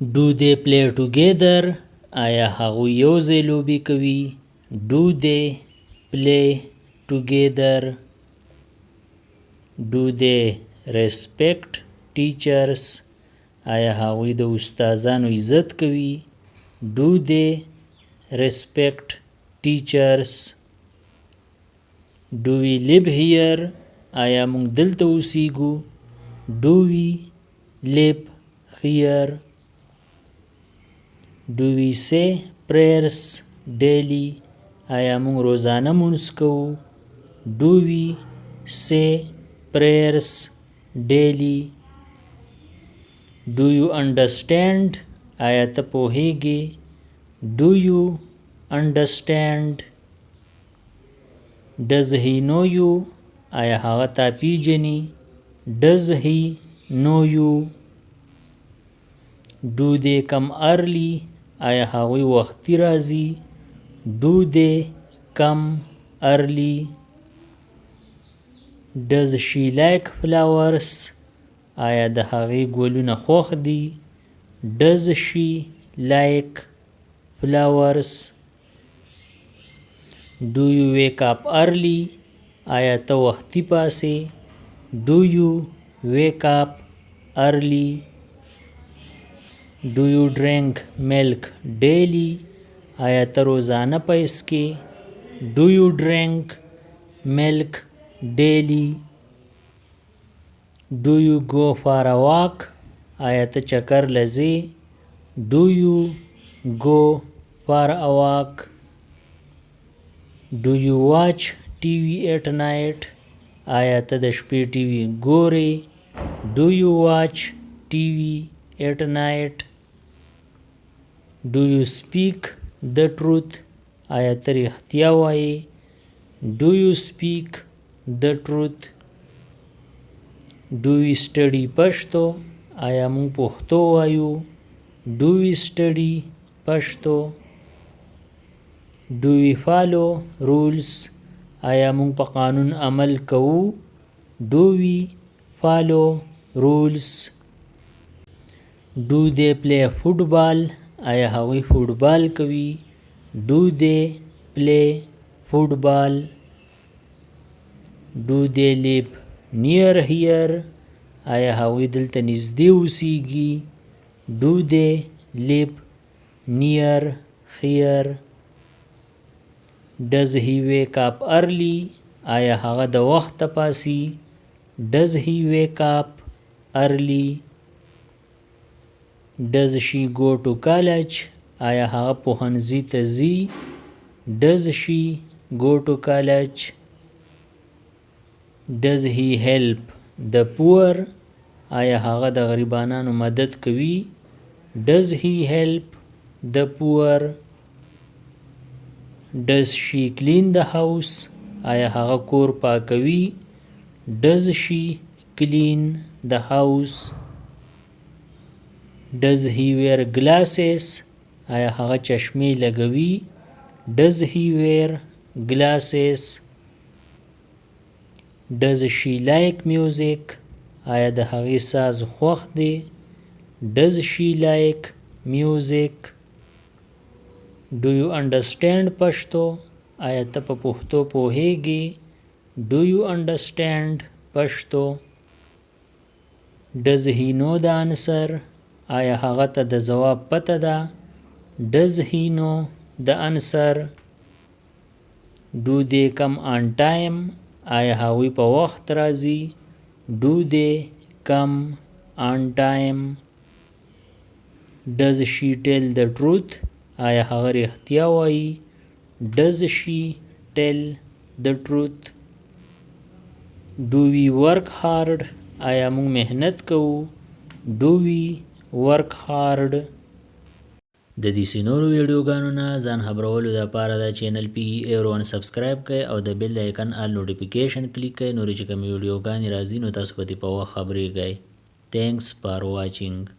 Do they play together? آیا هغوی یوځای لوبې کوي؟ Do they play together? Do they respect teachers? آیا هغوی د استادانو عزت کوي؟ Do they respect teachers? Do we live here? آیا موږ دلته اوسیږو؟ Do we live here? Do we say prayers daily? آیا موږ روزانه مونځ کوو؟ Do we say prayers daily? Do you understand? آیا ته پوهیږې؟ Do you understand? Does he know you? آیا هغه تا پیژني؟ Does he know you? Do they come early? آیا هغوی وختي راځي؟ Do they come early? Does she like flowers? آیا د هغې ګلونه خوښ دي؟ Does she like flowers? Do you wake up early? آیا ته وختي پاسې؟ Do you wake up early? Do you drink milk daily? آیا ته روزانه پیس کې؟ Do you drink milk daily? Do you go for a walk? آیا ته چکر لځې؟ Do you go for a walk? Do you watch TV at night? آیا ته د شپې ټي وي ګورې؟ Do you watch TV at night? Do you speak the truth? آیا ته رښتیا وایې؟ Do you speak the truth? Do we study پښتو؟ آیا موږ پښتو وایو؟ Do we study پښتو؟ Do we follow rules? آیا موږ په قانون عمل کوو؟ Do we follow rules? Do they play football? آیا هغوی فوټبال کوي؟ Do they play football? Do they live near here? آیا هغوی دلته نږدې اوسیږي؟ Do they live near here? Does he wake up early? آیا هغه د وخته پاسي؟ Does he wake up early? Does she go to college? آیا هغه پوهنځي ته ځي؟ Does she go to college? Does he help the poor? آیا هغه د غریبانو مدد کوي؟ Does he help the poor? Does she clean the house? آیا هغه کور پاکوي؟ Does she clean the house? Does he wear glasses? آیا هغه چشمې لګوي؟ Does he wear glasses? Does she like music? آیا د هغې ساز خوښ دی؟ Does she like music? Do you understand پښتو؟ آیا ته په پښتو پوهیږې؟ Do you understand پښتو؟ Does he know the answer? آیا هغه ته د ځواب پته ده؟ Does he know the answer? Do they come on time? آیا هغوی په وخت راځي؟ Do they come on time? Does she tell the truth? آیا هغه رښتیا وایي؟ Does she tell the truth? Do we work hard? آیا موږ محنت کوو؟ Do we work hard? د دې نورو ویډیوګانو نه ځان خبرولو لپاره دا چینل PE1 سبسکرایب کړئ او د بیل آیکن آل نوټیفیکیشن کلیک کړئ. نورې چې کومې ویډیوګانې راځي نو تاسو په دې په وخت خبرېږئ. Thanks for watching.